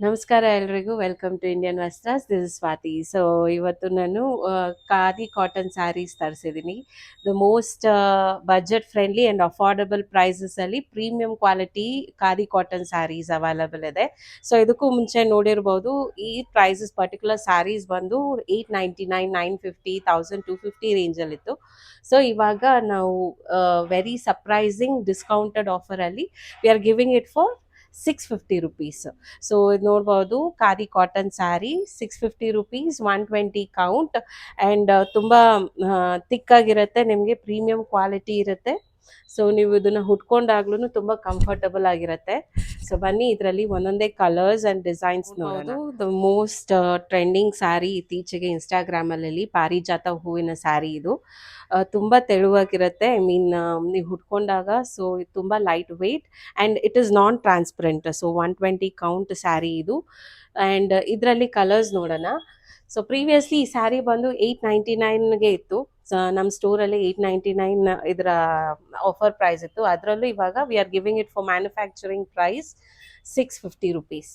ನಮಸ್ಕಾರ ಎಲ್ರಿಗೂ. Welcome to Indian Vastras. This is Swati. So ಇವತ್ತು ನಾನು ಖಾದಿ ಕಾಟನ್ ಸ್ಯಾರೀಸ್ ತರಿಸಿದ್ದೀನಿ. The most budget friendly and affordable ಪ್ರೈಸಸಲ್ಲಿ premium quality khadi cotton sarees available ಇದೆ. ಸೊ ಇದಕ್ಕೂ ಮುಂಚೆ ನೋಡಿರ್ಬೋದು, ಈ ಪ್ರೈಸಸ್ ಪರ್ಟಿಕ್ಯುಲರ್ ಸ್ಯಾರೀಸ್ ಬಂದು 899, 950, 1250 ರೇಂಜಲ್ಲಿತ್ತು. ಸೊ ಇವಾಗ ನಾವು ವೆರಿ ಸರ್ಪ್ರೈಸಿಂಗ್ ಡಿಸ್ಕೌಂಟೆಡ್ ಆಫರಲ್ಲಿ we are giving it for 650 rupees. So ಇದು ನೋಡ್ಬೋದು, khadi cotton saree 650 rupees, 120 count and ತುಂಬ ತಿಕ್ಕಾಗಿರುತ್ತೆ, ನಿಮಗೆ ಪ್ರೀಮಿಯಂ ಕ್ವಾಲಿಟಿ ಇರುತ್ತೆ. ಸೊ ನೀವು ಇದನ್ನು ಉಟ್ಕೊಂಡಾಗ್ಲೂ ತುಂಬ ಕಂಫರ್ಟಬಲ್ ಆಗಿರುತ್ತೆ. ಸೊ ಬನ್ನಿ, ಇದರಲ್ಲಿ ಒಂದೊಂದೇ ಕಲರ್ಸ್ ಆ್ಯಂಡ್ ಡಿಸೈನ್ಸ್ ನೋಡೋದು. ದ ಮೋಸ್ಟ್ ಟ್ರೆಂಡಿಂಗ್ ಸ್ಯಾರಿ ಇತ್ತೀಚೆಗೆ ಇನ್ಸ್ಟಾಗ್ರಾಮಲ್ಲಿ ಪಾರಿಜಾತ ಹೂವಿನ ಸ್ಯಾರಿ ಇದು. ತುಂಬ ತೆಳುವಾಗಿರುತ್ತೆ. ಐ ಮೀನ್ ನೀವು ಉಟ್ಕೊಂಡಾಗ ಸೊ ಇದು ತುಂಬ light weight and it is non transparent. So 120 count sari ಇದು. ಆ್ಯಂಡ್ ಇದರಲ್ಲಿ ಕಲರ್ಸ್ ನೋಡೋಣ. ಸೊ ಪ್ರೀವಿಯಸ್ಲಿ ಈ ಸ್ಯಾರಿ ಬಂದು 899ಗೆ ಇತ್ತು. ನಮ್ಮ ಸ್ಟೋರಲ್ಲಿ 899 ಇದರ ಆಫರ್ ಪ್ರೈಸ್ ಇತ್ತು. ಅದರಲ್ಲೂ ಇವಾಗ we are giving it for manufacturing price 650 rupees.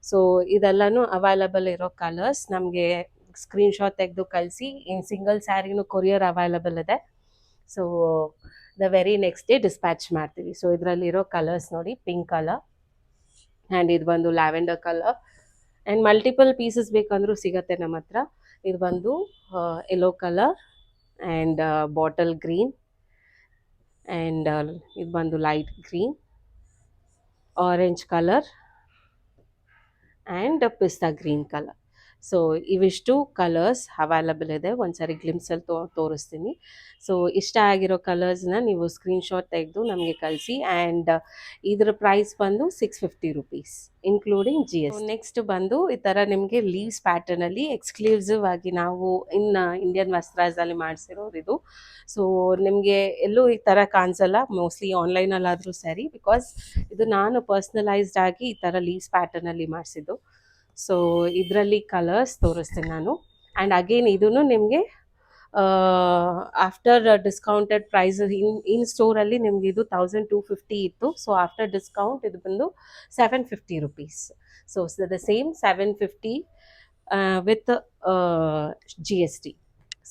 So ಇದೆಲ್ಲನೂ ಅವೈಲಬಲ್ ಇರೋ ಕಲರ್ಸ್. ನಮಗೆ ಸ್ಕ್ರೀನ್ಶಾಟ್ ತೆಗೆದು ಕಳಿಸಿ. ಇನ್ ಸಿಂಗಲ್ ಸ್ಯಾರಿನೂ ಕೊರಿಯರ್ ಅವೈಲಬಲ್ ಇದೆ. So the very next day dispatch ಮಾಡ್ತೀವಿ. ಸೊ ಇದರಲ್ಲಿರೋ ಕಲರ್ಸ್ ನೋಡಿ, ಪಿಂಕ್ ಕಲರ್ ಆ್ಯಂಡ್ ಇದು ಬಂದು lavender colour and multiple pieces ಬೇಕಂದ್ರೂ ಸಿಗತ್ತೆ ನಮ್ಮ ಹತ್ರ. ಇದು ಬಂದು yellow colour and bottle green and ಇದು ಬಂದು light green, orange colour and pista green colour. So ಇವಿಷ್ಟು ಕಲರ್ಸ್ ಅವೈಲಬಲ್ ಇದೆ. ಒಂದ್ಸರಿ ಗ್ಲಿಮ್ಸಲ್ಲಿ ತೋರಿಸ್ತೀನಿ. ಸೊ ಇಷ್ಟ ಆಗಿರೋ ಕಲರ್ಸ್ನ ನೀವು ಸ್ಕ್ರೀನ್ಶಾಟ್ ತೆಗೆದು ನಮಗೆ ಕಳಿಸಿ. ಆ್ಯಂಡ್ ಇದರ ಪ್ರೈಸ್ ಬಂದು 650 ರುಪೀಸ್ ಇನ್ಕ್ಲೂಡಿಂಗ್ GST. ನೆಕ್ಸ್ಟ್ ಬಂದು ಈ ಥರ ನಿಮಗೆ ಲೀವ್ಸ್ ಪ್ಯಾಟರ್ನಲ್ಲಿ ಎಕ್ಸ್ಕ್ಲೂಸಿವ್ ಆಗಿ ನಾವು ಇಂಡಿಯನ್ ವಸ್ತ್ರಾಸಲ್ಲಿ ಮಾಡಿಸಿರೋರು ಇದು. ಸೊ ನಿಮಗೆ ಎಲ್ಲೂ ಈ ಥರ ಕಾಣಿಸಲ್ಲ, ಮೋಸ್ಟ್ಲಿ ಆನ್ಲೈನಲ್ಲಾದರೂ ಸರಿ, ಬಿಕಾಸ್ ಇದು ನಾನು ಪರ್ಸ್ನಲೈಸ್ಡ್ ಆಗಿ ಈ ಥರ ಲೀವ್ಸ್ ಪ್ಯಾಟರ್ನಲ್ಲಿ ಮಾಡಿಸಿದ್ದು. ಸೊ ಇದರಲ್ಲಿ ಕಲರ್ಸ್ ತೋರಿಸ್ತೀನಿ ನಾನು. ಆ್ಯಂಡ್ ಅಗೇನ್ ಇದೂ ನಿಮಗೆ ಆಫ್ಟರ್ ಡಿಸ್ಕೌಂಟೆಡ್ ಪ್ರೈಸ್ ಇನ್ ಸ್ಟೋರಲ್ಲಿ ನಿಮ್ಗೆ ಇದು 1250 ಇತ್ತು. ಸೊ ಆಫ್ಟರ್ ಡಿಸ್ಕೌಂಟ್ ಇದು ಬಂದು 750 rupees. So the same 750 with GST.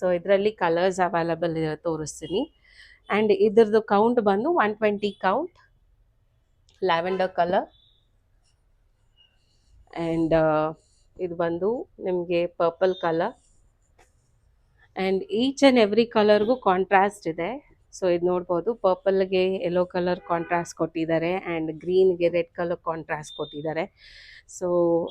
So ಇದರಲ್ಲಿ ಕಲರ್ಸ್ ಅವೈಲಬಲ್ ತೋರಿಸ್ತೀನಿ. ಆ್ಯಂಡ್ ಇದ್ರದ್ದು ಕೌಂಟ್ ಬಂದು 120 ಕೌಂಟ್, ಲ್ಯಾವೆಂಡರ್ ಕಲರ್ ಆ್ಯಂಡ್ ಇದು ಬಂದು ನಿಮಗೆ purple colour. And each and every ಕಲರ್ಗೂ ಕಾಂಟ್ರಾಸ್ಟ್ ಇದೆ. ಸೊ ಇದು ನೋಡ್ಬೋದು, ಪರ್ಪಲ್ಗೆ ಯೆಲ್ಲೋ ಕಲರ್ ಕಾಂಟ್ರಾಸ್ಟ್ ಕೊಟ್ಟಿದ್ದಾರೆ ಆ್ಯಂಡ್ ಗ್ರೀನ್ಗೆ ರೆಡ್ ಕಲರ್ ಕಾಂಟ್ರಾಸ್ಟ್ ಕೊಟ್ಟಿದ್ದಾರೆ. ಸೊ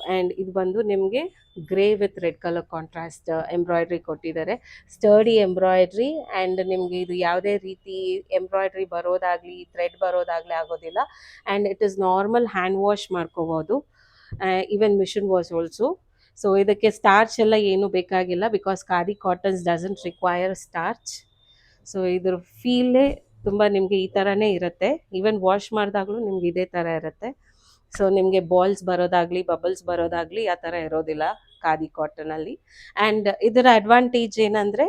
ಆ್ಯಂಡ್ ಇದು ಬಂದು ನಿಮಗೆ grey with red colour contrast embroidery ಕೊಟ್ಟಿದ್ದಾರೆ. ಸ್ಟರ್ಡಿ ಎಂಬ್ರಾಯ್ಡ್ರಿ ಆ್ಯಂಡ್ ನಿಮಗೆ ಇದು ಯಾವುದೇ ರೀತಿ ಎಂಬ್ರಾಯ್ಡ್ರಿ ಬರೋದಾಗಲಿ ಥ್ರೆಡ್ ಬರೋದಾಗಲಿ ಆಗೋದಿಲ್ಲ. And it is normal hand wash ಮಾಡ್ಕೋಬೋದು, even machine wash also. So ಇದಕ್ಕೆ ಸ್ಟಾರ್ಚ್ ಎಲ್ಲ ಏನೂ ಬೇಕಾಗಿಲ್ಲ, because khadi cottons doesn't require starch. So ಇದ್ರ ಫೀಲೇ ತುಂಬ ನಿಮಗೆ ಈ ಥರನೇ ಇರುತ್ತೆ. ಈವನ್ ವಾಶ್ ಮಾಡಿದಾಗಲೂ ನಿಮ್ಗೆ ಇದೇ ಥರ ಇರುತ್ತೆ. ಸೊ ನಿಮಗೆ ಬಾಲ್ಸ್ ಬರೋದಾಗಲಿ ಬಬಲ್ಸ್ ಬರೋದಾಗಲಿ ಆ ಥರ ಇರೋದಿಲ್ಲ ಖಾದಿ ಕಾಟನಲ್ಲಿ. ಆ್ಯಂಡ್ ಇದರ ಅಡ್ವಾಂಟೇಜ್ ಏನಂದರೆ,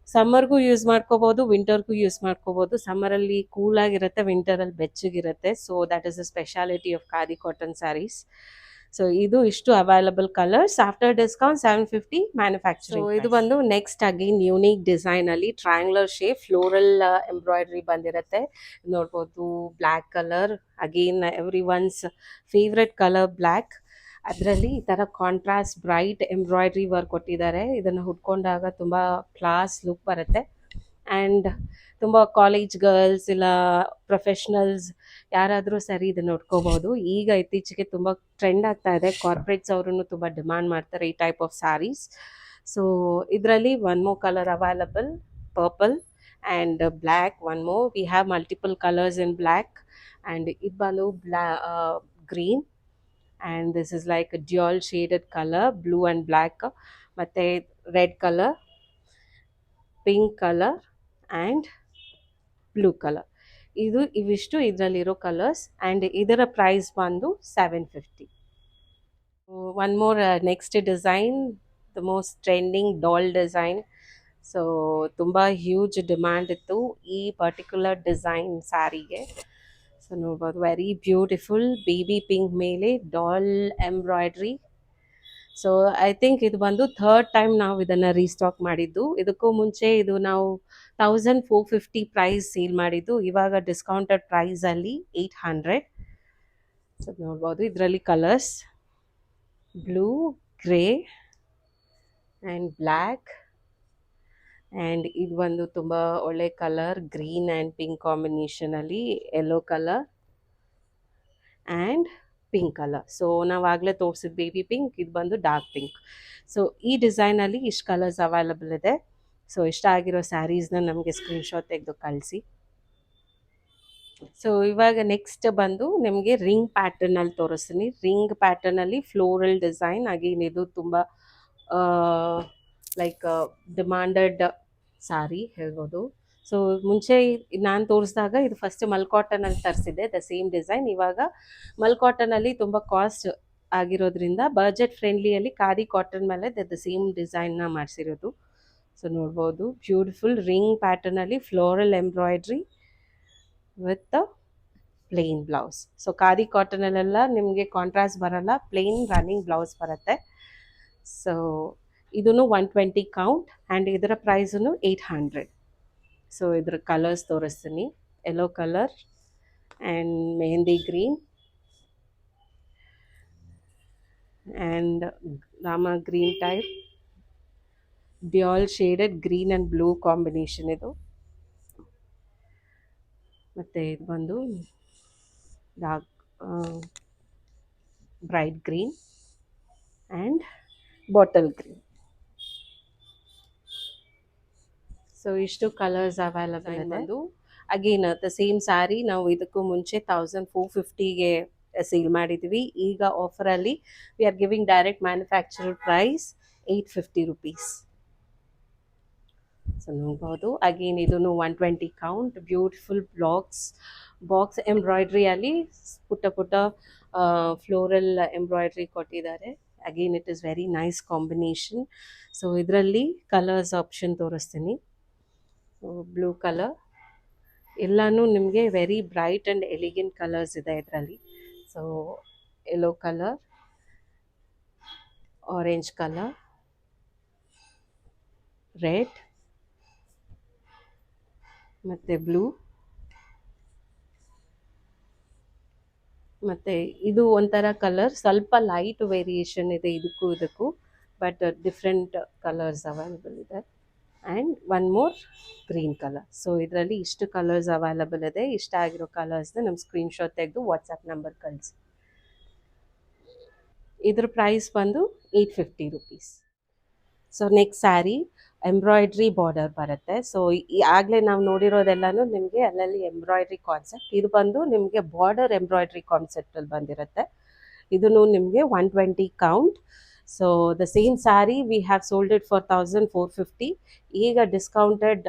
ಸಮ್ಮರ್ಗೂ ಯೂಸ್ ಮಾಡ್ಕೋಬೋದು, ವಿಂಟರ್ಗೂ ಯೂಸ್ ಮಾಡ್ಕೋಬೋದು. ಸಮ್ಮರಲ್ಲಿ ಕೂಲಾಗಿರುತ್ತೆ, ವಿಂಟರಲ್ಲಿ ಬೆಚ್ಚಗಿರುತ್ತೆ. So that is the speciality of khadi cotton sarees. So ಇದು ಇಷ್ಟು available colours. After discount 750 manufacturing. ಇದು ಬಂದು ನೆಕ್ಸ್ಟ್ ಅಗೇನ್ ಯೂನಿಕ್ ಡಿಸೈನಲ್ಲಿ ಟ್ರಯಾಂಗ್ಯುಲರ್ ಶೇಪ್ ಫ್ಲೋರಲ್ ಎಂಬ್ರಾಯ್ಡ್ರಿ ಬಂದಿರುತ್ತೆ. ನೋಡ್ಬೋದು, black colour, again every once favourite colour black. ಅದರಲ್ಲಿ ಈ ಥರ ಕಾಂಟ್ರಾಸ್ಟ್ ಬ್ರೈಟ್ ಎಂಬ್ರಾಯ್ಡ್ರಿ ವರ್ಕ್ ಕೊಟ್ಟಿದ್ದಾರೆ. ಇದನ್ನು ಉಟ್ಕೊಂಡಾಗ ತುಂಬ ಕ್ಲಾಸ್ ಲುಕ್ ಬರುತ್ತೆ. ಆ್ಯಂಡ್ ತುಂಬ ಕಾಲೇಜ್ ಗರ್ಲ್ಸ್ ಇಲ್ಲ ಪ್ರೊಫೆಷ್ನಲ್ಸ್ ಯಾರಾದರೂ ಸರಿ ಇದನ್ನು ಉಟ್ಕೋಬೋದು. ಈಗ ಇತ್ತೀಚೆಗೆ ತುಂಬ ಟ್ರೆಂಡ್ ಆಗ್ತಾ ಇದೆ. ಕಾರ್ಪೊರೇಟ್ಸ್ ಅವರು ತುಂಬ ಡಿಮ್ಯಾಂಡ್ ಮಾಡ್ತಾರೆ ಈ ಟೈಪ್ ಆಫ್ ಸ್ಯಾರೀಸ್. ಸೊ ಇದರಲ್ಲಿ one more colour available, purple and black. One more we have multiple colours in black and ಇದು ಬಂದು green and this is like dual shaded colour, blue and black, ಮತ್ತು red colour, pink colour and blue colour. ಇವಿಷ್ಟು ಇದರಲ್ಲಿರೋ colours. And ಇದರ price ಬಂದು 750. One more next design, the most trending doll design. So ತುಂಬ huge demand ಇತ್ತು ಈ particular design ಸ್ಯಾರಿಗೆ. So ನೋಡ್ಬೋದು ವೆರಿ ಬ್ಯೂಟಿಫುಲ್ ಬೇಬಿ ಪಿಂಕ್ ಮೇಲೆ doll embroidery. So I think ಇದು ಬಂದು ಥರ್ಡ್ ಟೈಮ್ ನಾವು ಇದನ್ನು ರೀಸ್ಟಾಕ್ ಮಾಡಿದ್ದು. ಇದಕ್ಕೂ ಮುಂಚೆ ಇದು ನಾವು 1450 ಪ್ರೈಸ್ ಸೇಲ್ ಮಾಡಿದ್ದು, ಇವಾಗ ಡಿಸ್ಕೌಂಟೆಡ್ ಪ್ರೈಸಲ್ಲಿ 800. ಸೊ ನೋಡ್ಬೋದು ಇದರಲ್ಲಿ colours blue, grey and black, and ಇದು ಒಂದು ತುಂಬ ಒಳ್ಳೆ ಕಲರ್ ಗ್ರೀನ್ ಆ್ಯಂಡ್ ಪಿಂಕ್ ಕಾಂಬಿನೇಷನಲ್ಲಿ, yellow colour and pink colour. So ನಾವಾಗಲೇ ತೋರಿಸಿದ ಬೇಬಿ ಪಿಂಕ್, ಇದು ಬಂದು ಡಾರ್ಕ್ ಪಿಂಕ್. ಸೊ ಈ ಡಿಸೈನಲ್ಲಿ ಇಷ್ಟು ಕಲರ್ಸ್ ಅವೈಲಬಲ್ ಇದೆ. ಸೊ ಇಷ್ಟ ಆಗಿರೋ ಸ್ಯಾರೀಸ್ನ ನಮಗೆ ಸ್ಕ್ರೀನ್ಶಾಟ್ ತೆಗೆದು ಕಳಿಸಿ. ಸೊ ಇವಾಗ ನೆಕ್ಸ್ಟ್ ಬಂದು ನಿಮಗೆ ರಿಂಗ್ ಪ್ಯಾಟರ್ನಲ್ಲಿ ತೋರಿಸ್ತೀನಿ. ರಿಂಗ್ ಪ್ಯಾಟರ್ನಲ್ಲಿ ಫ್ಲೋರಲ್ ಡಿಸೈನ್. ಅಗೇನ್ ಇದು ತುಂಬ ಲೈಕ್ ಡಿಮಾಂಡೆಡ್ ಸಾರಿ ಹೇಳ್ಬೋದು. ಸೊ ಮುಂಚೆ ನಾನು ತೋರಿಸಿದಾಗ ಇದು ಫಸ್ಟ್ ಮಲ್ ಕಾಟನಲ್ಲಿ ತರಿಸಿದ್ದೆ ದ ಸೇಮ್ ಡಿಸೈನ್. ಇವಾಗ ಮಲ್ ಕಾಟನಲ್ಲಿ ತುಂಬ ಕಾಸ್ಟ್ ಆಗಿರೋದ್ರಿಂದ ಬಜೆಟ್ ಫ್ರೆಂಡ್ಲಿಯಲ್ಲಿ ಖಾದಿ ಕಾಟನ್ ಮೇಲೆ ದ ಸೇಮ್ ಡಿಸೈನ್ನ ಮಾಡಿಸಿರೋದು. ಸೊ ನೋಡ್ಬೋದು ಬ್ಯೂಟಿಫುಲ್ ರಿಂಗ್ ಪ್ಯಾಟರ್ನಲ್ಲಿ floral embroidery with plain blouse. So khadi ಕಾಟನಲ್ಲೆಲ್ಲ ನಿಮಗೆ ಕಾಂಟ್ರಾಸ್ಟ್ ಬರಲ್ಲ, ಪ್ಲೇನ್ ರನ್ನಿಂಗ್ ಬ್ಲೌಸ್ ಬರುತ್ತೆ. ಸೊ ಇದೂ 120 ಕೌಂಟ್ ಆ್ಯಂಡ್ ಇದರ ಪ್ರೈಸೂ 800. ಸೊ ಇದರ ಕಲರ್ಸ್ ತೋರಿಸ್ತೀನಿ. Yellow colour and mehndi green and rama green type, dual shaded green and blue combination ಇದು. ಮತ್ತು ಇದು ಬಂದು dark bright green and bottle green. So ಇಷ್ಟು ಕಲರ್ಸ್ ಅವೈಲಬಲ್ ಇದೆ. ಅಗೇನ್ ದ ಸೇಮ್ ಸ್ಯಾರಿ ನಾವು ಇದಕ್ಕೂ ಮುಂಚೆ 1450ಗೆ ಸೇಲ್ ಮಾಡಿದ್ವಿ. ಈಗ ಆಫರಲ್ಲಿ we are giving direct manufactured price 850 rupees. So ನೋಡ್ಬೋದು ಅಗೇನ್ ಇದೂ 120 ಕೌಂಟ್, ಬ್ಯೂಟಿಫುಲ್ ಬಾಕ್ಸ್ ಎಂಬ್ರಾಯ್ಡ್ರಿಯಲ್ಲಿ ಪುಟ್ಟ ಪುಟ್ಟ ಫ್ಲೋರಲ್ ಎಂಬ್ರಾಯ್ಡ್ರಿ ಕೊಟ್ಟಿದ್ದಾರೆ. Again it is very nice combination. So ಇದರಲ್ಲಿ ಕಲರ್ಸ್ ಆಪ್ಷನ್ ತೋರಿಸ್ತೀನಿ. ಬ್ಲೂ ಕಲರ್, ಎಲ್ಲನೂ ನಿಮಗೆ very bright and elegant colours ಇದೆ ಇದರಲ್ಲಿ. So yellow colour, orange colour, red ಮತ್ತು ಬ್ಲೂ, ಮತ್ತು ಇದು ಒಂಥರ ಕಲರ್ ಸ್ವಲ್ಪ ಲೈಟ್ ವೇರಿಯೇಷನ್ ಇದೆ ಇದಕ್ಕೂ, ಬಟ್ ಡಿಫ್ರೆಂಟ್ ಕಲರ್ಸ್ ಅವೈಲಬಲ್ ಇದೆ. And one more green colour. So ಇದರಲ್ಲಿ ಇಷ್ಟು ಕಲರ್ಸ್ ಅವೈಲಬಲ್ ಇದೆ. ಇಷ್ಟ ಆಗಿರೋ ಕಲರ್ಸ್ನ ನಮ್ಮ ಸ್ಕ್ರೀನ್ಶಾಟ್ ತೆಗೆದು ವಾಟ್ಸಪ್ ನಂಬರ್ ಕಳಿಸಿ. ಇದ್ರ ಪ್ರೈಸ್ ಬಂದು 850 rupees. So next sari embroidery border ಬರುತ್ತೆ. ಸೊ ಆಗಲೇ ನಾವು ನೋಡಿರೋದೆಲ್ಲನೂ ನಿಮಗೆ ಅಲ್ಲಲ್ಲಿ ಎಂಬ್ರಾಯ್ಡ್ರಿ ಕಾನ್ಸೆಪ್ಟ್. ಇದು ಬಂದು ನಿಮಗೆ ಬಾರ್ಡರ್ ಎಂಬ್ರಾಯ್ಡ್ರಿ ಕಾನ್ಸೆಪ್ಟಲ್ಲಿ ಬಂದಿರುತ್ತೆ. ಇದೂ ನಿಮಗೆ 120 count. So the same sari we have sold it for 1450. ಈಗ ಡಿಸ್ಕೌಂಟೆಡ್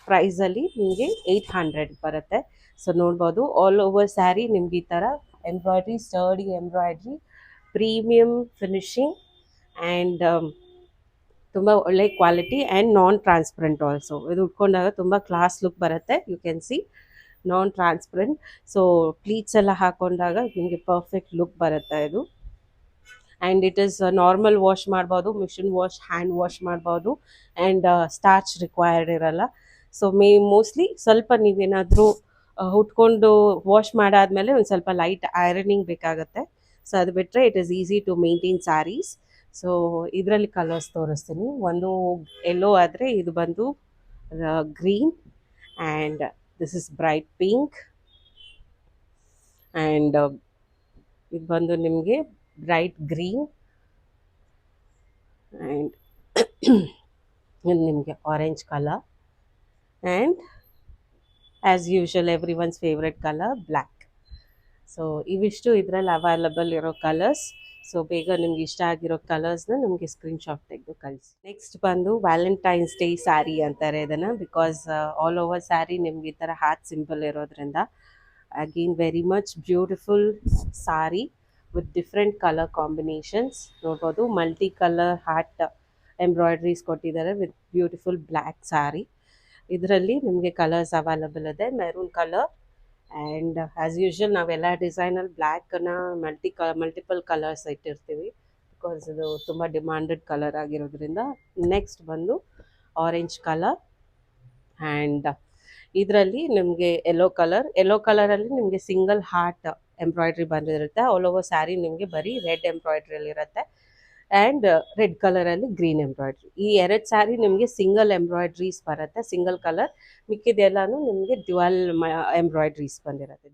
ಪ್ರೈಸಲ್ಲಿ ನಿಮಗೆ 800 ಬರುತ್ತೆ. ಸೊ ನೋಡ್ಬೋದು ಆಲ್ ಓವರ್ ಸ್ಯಾರಿ ನಿಮ್ಗೆ ಈ ಥರ embroidery, sturdy embroidery, premium finishing and ತುಂಬ ಒಳ್ಳೆ quality and non transparent also. ಇದು ಉಟ್ಕೊಂಡಾಗ ತುಂಬ ಕ್ಲಾಸ್ ಲುಕ್ ಬರುತ್ತೆ. You can see non transparent. So pleats ಎಲ್ಲ ಹಾಕೊಂಡಾಗ ನಿಮಗೆ ಪರ್ಫೆಕ್ಟ್ ಲುಕ್ ಬರುತ್ತೆ ಇದು. And it is normal wash ಮಾಡ್ಬೋದು, ಮಿಷಿನ್ ವಾಶ್, ಹ್ಯಾಂಡ್ ವಾಶ್ ಮಾಡ್ಬೋದು, ಆ್ಯಂಡ್ ಸ್ಟಾರ್ಚ್ ರಿಕ್ವೈರ್ಡ್ ಇರಲ್ಲ. ಸೊ ಮೋಸ್ಟ್ಲಿ ಸ್ವಲ್ಪ ನೀವೇನಾದರೂ ಉಟ್ಕೊಂಡು ವಾಶ್ ಮಾಡಾದಮೇಲೆ ಒಂದು ಸ್ವಲ್ಪ ಲೈಟ್ ಐರನಿಂಗ್ ಬೇಕಾಗುತ್ತೆ. ಸೊ ಅದು ಬಿಟ್ಟರೆ it is easy to maintain saris. So ಇದರಲ್ಲಿ ಕಲರ್ಸ್ ತೋರಿಸ್ತೀನಿ. ಒಂದು ಯೆಲ್ಲೋ ಆದರೆ ಇದು ಬಂದು green, and this is bright pink, and ಇದು ಬಂದು ನಿಮಗೆ ಬ್ರೈಟ್ ಗ್ರೀನ್, ಆ್ಯಂಡ್ ಇದು ನಿಮಗೆ orange colour, and as usual every once favourite colour black. So ಇವಿಷ್ಟು ಇದರಲ್ಲಿ ಅವೈಲಬಲ್ ಇರೋ ಕಲರ್ಸ್. ಸೊ ಬೇಗ ನಿಮ್ಗೆ ಇಷ್ಟ ಆಗಿರೋ ಕಲರ್ಸ್ನ ನಮಗೆ ಸ್ಕ್ರೀನ್ಶಾಟ್ ತೆಗೆದು ಕಳಿಸಿ. ನೆಕ್ಸ್ಟ್ ಬಂದು ವ್ಯಾಲೆಂಟೈನ್ಸ್ ಡೇ ಸ್ಯಾರಿ ಅಂತಾರೆ ಇದನ್ನು, ಬಿಕಾಸ್ ಆಲ್ ಓವರ್ ಸ್ಯಾರಿ ನಿಮ್ಗೆ ಈ ಥರ ಹಾರ್ಟ್ ಸಿಂಬಲ್ ಇರೋದ್ರಿಂದ. Again very much beautiful sorry with different colour combinations. ನೋಡ್ಬೋದು ಮಲ್ಟಿ ಕಲರ್ ಹಾರ್ಟ್ ಎಂಬ್ರಾಯ್ಡ್ರೀಸ್ ಕೊಟ್ಟಿದ್ದಾರೆ ವಿತ್ ಬ್ಯೂಟಿಫುಲ್ ಬ್ಲ್ಯಾಕ್ ಸ್ಯಾರಿ. ಇದರಲ್ಲಿ ನಿಮಗೆ ಕಲರ್ಸ್ ಅವೈಲಬಲ್ ಇದೆ. Maroon colour and as usual ನಾವೆಲ್ಲ ಡಿಸೈನಲ್ಲಿ ಬ್ಲ್ಯಾಕನ್ನು ಮಲ್ಟಿಪಲ್ ಕಲರ್ಸ್ ಇಟ್ಟಿರ್ತೀವಿ ಬಿಕಾಸ್ ಇದು ತುಂಬ ಡಿಮಾಂಡೆಡ್ ಕಲರ್ ಆಗಿರೋದ್ರಿಂದ. ನೆಕ್ಸ್ಟ್ ಬಂದು ಆರೆಂಜ್ ಕಲರ್ ಆ್ಯಂಡ್ ಇದರಲ್ಲಿ ನಿಮಗೆ ಯೆಲ್ಲೋ ಕಲರಲ್ಲಿ ನಿಮಗೆ ಸಿಂಗಲ್ ಹಾರ್ಟ್ ಎಂಬ್ರಾಯ್ಡ್ರಿ ಬಂದಿರುತ್ತೆ. ಆಲ್ ಓವರ್ ಸ್ಯಾರಿ ನಿಮಗೆ ಬರೀ ರೆಡ್ ಎಂಬ್ರಾಯ್ಡ್ರಿಯಲ್ಲಿರುತ್ತೆ ಆ್ಯಂಡ್ ರೆಡ್ ಕಲರಲ್ಲಿ ಗ್ರೀನ್ ಎಂಬ್ರಾಯ್ಡ್ರಿ. ಈ ಎರಡು ಸ್ಯಾರಿ ನಿಮಗೆ ಸಿಂಗಲ್ ಎಂಬ್ರಾಯ್ಡ್ರೀಸ್ ಬರುತ್ತೆ, ಸಿಂಗಲ್ ಕಲರ್. ಮಿಕ್ಕಿದೆಲ್ಲನೂ ನಿಮಗೆ ಡ್ಯುವಲ್ ಎಂಬ್ರಾಯ್ಡ್ರೀಸ್ ಬಂದಿರುತ್ತೆ.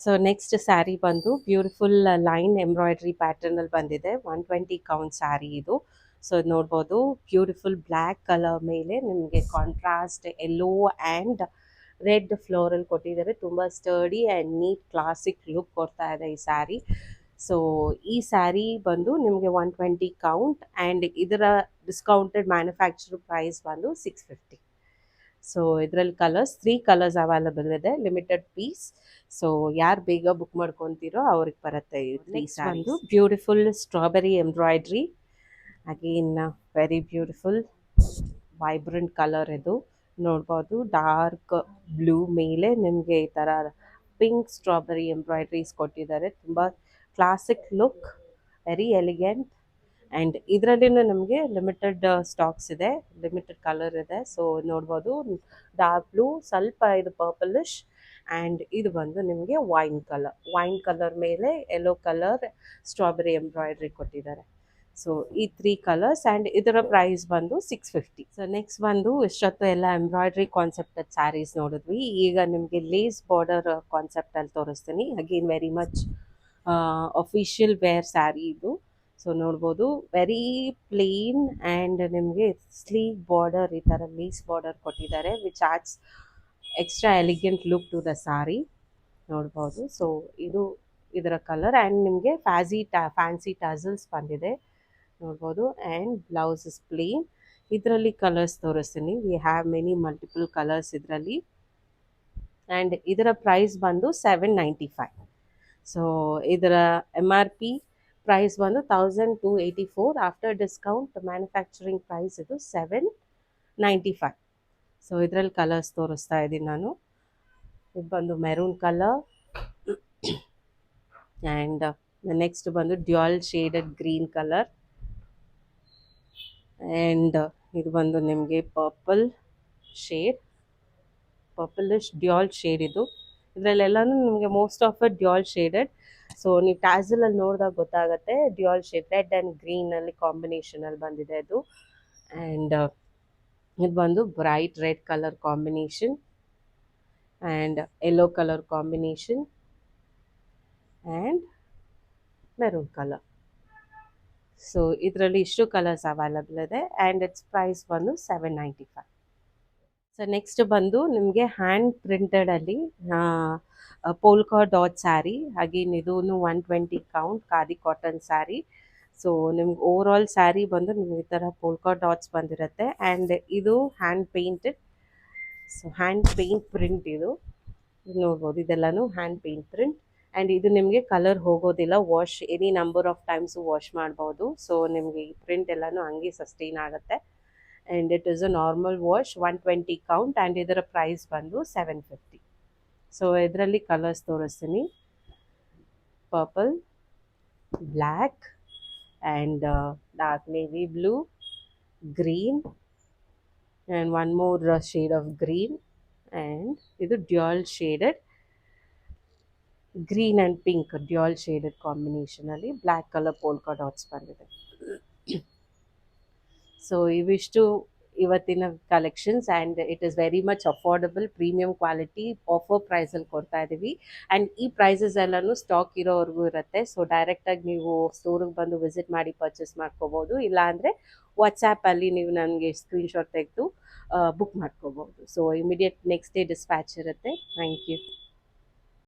ಸೊ ನೆಕ್ಸ್ಟ್ ಸ್ಯಾರಿ ಬಂದು ಬ್ಯೂಟಿಫುಲ್ ಲೈನ್ ಎಂಬ್ರಾಯ್ಡ್ರಿ ಪ್ಯಾಟರ್ನಲ್ಲಿ ಬಂದಿದೆ. 120 ಕೌಂಟ್ ಸ್ಯಾರಿ ಇದು. ಸೊ ಇದು ನೋಡ್ಬೋದು, ಬ್ಯೂಟಿಫುಲ್ ಬ್ಲ್ಯಾಕ್ ಕಲರ್ ಮೇಲೆ ನಿಮಗೆ contrast yellow and red floral ಕೊಟ್ಟಿದ್ದಾರೆ. ತುಂಬ sturdy and neat classic look ಕೊಡ್ತಾ ಇದೆ ಈ ಸ್ಯಾರಿ. ಸೊ ಈ ಸ್ಯಾರಿ ಬಂದು ನಿಮಗೆ 120 ಕೌಂಟ್ ಆ್ಯಂಡ್ ಇದರ ಡಿಸ್ಕೌಂಟೆಡ್ ಮ್ಯಾನುಫ್ಯಾಕ್ಚರ್ ಪ್ರೈಸ್ ಬಂದು 650. ಸೊ ಇದರಲ್ಲಿ ತ್ರೀ ಕಲರ್ಸ್ ಅವೈಲಬಲ್ ಇದೆ, ಲಿಮಿಟೆಡ್ ಪೀಸ್. ಸೊ ಯಾರು ಬೇಗ ಬುಕ್ ಮಾಡ್ಕೊತೀರೋ ಅವ್ರಿಗೆ ಬರುತ್ತೆ. ನೆಕ್ಸ್ಟ್ ಬಂದು beautiful strawberry embroidery, again very beautiful vibrant colour. ಇದು ನೋಡ್ಬೋದು, ಡಾರ್ಕ್ ಬ್ಲೂ ಮೇಲೆ ನಿಮಗೆ ಈ ಥರ ಪಿಂಕ್ ಸ್ಟ್ರಾಬೆರಿ ಎಂಬ್ರಾಯ್ಡ್ರೀಸ್ ಕೊಟ್ಟಿದ್ದಾರೆ. ತುಂಬ classic look, very elegant. And ಇದರಲ್ಲಿನೂ ನಮಗೆ ಲಿಮಿಟೆಡ್ ಸ್ಟಾಕ್ಸ್ ಇದೆ, ಲಿಮಿಟೆಡ್ ಕಲರ್ ಇದೆ. ಸೊ ನೋಡ್ಬೋದು, ಡಾರ್ಕ್ ಬ್ಲೂ, ಸ್ವಲ್ಪ ಇದು ಪರ್ಪಲಿಶ್, ಆ್ಯಂಡ್ ಇದು ಬಂದು ನಿಮಗೆ ವೈನ್ ಕಲರ್ ಮೇಲೆ ಯೆಲ್ಲೋ ಕಲರ್ ಸ್ಟ್ರಾಬೆರಿ ಎಂಬ್ರಾಯ್ಡ್ರಿ ಕೊಟ್ಟಿದ್ದಾರೆ. ಸೊ ಈ 3 ಕಲರ್ಸ್ ಆ್ಯಂಡ್ ಇದರ ಪ್ರೈಸ್ ಬಂದು 650. ಸೊ ನೆಕ್ಸ್ಟ್ ಬಂದು ಇಷ್ಟೊತ್ತು ಎಲ್ಲ ಎಂಬ್ರಾಯ್ಡ್ರಿ ಕಾನ್ಸೆಪ್ಟೆಡ್ ಸ್ಯಾರೀಸ್ ನೋಡಿದ್ವಿ. ಈಗ ನಿಮಗೆ ಲೇಸ್ ಬಾರ್ಡರ್ ಕಾನ್ಸೆಪ್ಟಲ್ಲಿ ತೋರಿಸ್ತೀನಿ. Again very much official wear saree ಇದು. ಸೊ ನೋಡ್ಬೋದು, ವೆರಿ ಪ್ಲೇನ್ ಆ್ಯಂಡ್ ನಿಮಗೆ ಸ್ಲೀವ್ ಬಾರ್ಡರ್, ಈ ಥರ ಲೇಸ್ ಬಾರ್ಡರ್ ಕೊಟ್ಟಿದ್ದಾರೆ, which adds extra elegant look to the saree. ನೋಡ್ಬೋದು. ಸೊ ಇದು ಇದರ ಕಲರ್ ಆ್ಯಂಡ್ ನಿಮಗೆ ಫ್ಯಾನ್ಸಿ ಟಸಲ್ಸ್ ಬಂದಿದೆ ನೋಡ್ಬೋದು. And blouse is plain. ಇದರಲ್ಲಿ ಕಲರ್ಸ್ ತೋರಿಸ್ತೀನಿ. We have many multiple colours ಇದರಲ್ಲಿ. ಆ್ಯಂಡ್ ಇದರ ಪ್ರೈಸ್ ಬಂದು 795. ಸೊ ಇದರ MRP ಪ್ರೈಸ್ ಬಂದು 1284. ಆಫ್ಟರ್ ಡಿಸ್ಕೌಂಟ್ ಮ್ಯಾನುಫ್ಯಾಕ್ಚರಿಂಗ್ ಪ್ರೈಸ್ ಇದು 795. ಸೊ ಇದರಲ್ಲಿ ಕಲರ್ಸ್ ತೋರಿಸ್ತಾ ಇದ್ದೀನಿ ನಾನು. ಇದು ಬಂದು ಮೆರೂನ್ ಕಲರ್ ಆ್ಯಂಡ್ ನೆಕ್ಸ್ಟ್ ಬಂದು dual shaded green colour and ಇದು ಬಂದು ನಿಮಗೆ ಪರ್ಪಲಿಶ್ ಡ್ಯುಯಲ್ ಶೇಡ್. ಇದರಲ್ಲೆಲ್ಲನೂ ನಿಮಗೆ most of it dual shaded. So ನೀವು ಟ್ಯಾಸಲಲ್ಲಿ ನೋಡಿದಾಗ ಗೊತ್ತಾಗುತ್ತೆ, ಡ್ಯುಯಲ್ ಶೇಡ್ ರೆಡ್ ಆ್ಯಂಡ್ ಗ್ರೀನಲ್ಲಿ ಕಾಂಬಿನೇಷನಲ್ಲಿ ಬಂದಿದೆ ಇದು. ಆ್ಯಂಡ್ ಇದು ಬಂದು bright red colour combination and yellow colour combination and maroon colour. So ಇದರಲ್ಲಿ ಇಷ್ಟು ಕಲರ್ಸ್ ಅವೈಲಬಲ್ ಇದೆ ಆ್ಯಂಡ್ ಇಟ್ಸ್ ಪ್ರೈಸ್ ಬಂದು 795. ಸೊ ನೆಕ್ಸ್ಟ್ ಬಂದು ನಿಮಗೆ hand ಪ್ರಿಂಟೆಡಲ್ಲಿ polka dot sari. Again ಇದೂ 120 count khadi cotton sari. So ನಿಮ್ಗೆ ಓವರ್ ಆಲ್ ಸ್ಯಾರಿ ಬಂದು ನಿಮ್ಗೆ ಈ ಥರ ಪೋಲ್ಕಾ ಡಾಟ್ಸ್ ಬಂದಿರುತ್ತೆ ಆ್ಯಂಡ್ ಇದು hand painted. So hand paint print ಇದು ನೋಡ್ಬೋದು, ಇದೆಲ್ಲನೂ ಹ್ಯಾಂಡ್ ಪೇಂಟ್ ಪ್ರಿಂಟ್. ಆ್ಯಂಡ್ ಇದು ನಿಮಗೆ ಕಲರ್ ಹೋಗೋದಿಲ್ಲ, wash any number of times wash ಮಾಡ್ಬೋದು. ಸೊ ನಿಮಗೆ ಈ ಪ್ರಿಂಟ್ ಎಲ್ಲನೂ ಹಂಗೆ ಸಸ್ಟೈನ್ ಆಗುತ್ತೆ. And it is a normal wash, 120 count and ಇದರ ಪ್ರೈಸ್ ಬಂದು 750. ಸೊ ಇದರಲ್ಲಿ ಕಲರ್ಸ್ ತೋರಿಸ್ತೀನಿ. Purple, black and dark navy blue, green and one more shade of green and ಇದು dual shaded green and pink dual shaded ಕಾಂಬಿನೇಷನಲ್ಲಿ black colour polka dots ಬಂದಿದೆ. So ಇವಿಷ್ಟು ಇವತ್ತಿನ collections and it is very much affordable, premium quality offer ಪ್ರೈಸಲ್ಲಿ ಕೊಡ್ತಾ ಇದ್ದೀವಿ. And ಈ prices ಎಲ್ಲನೂ ಸ್ಟಾಕ್ ಇರೋವರೆಗೂ ಇರುತ್ತೆ. ಸೊ ಡೈರೆಕ್ಟಾಗಿ ನೀವು ಸ್ಟೋರಿಗೆ ಬಂದು ವಿಸಿಟ್ ಮಾಡಿ ಪರ್ಚೇಸ್ ಮಾಡ್ಕೋಬೋದು, ಇಲ್ಲಾಂದರೆ ವಾಟ್ಸ್ಯಾಪಲ್ಲಿ ನೀವು ನನಗೆ ಸ್ಕ್ರೀನ್ಶಾಟ್ ತೆಗೆದು ಬುಕ್ ಮಾಡ್ಕೋಬೋದು. So immediate next day dispatch ಇರುತ್ತೆ. Thank you.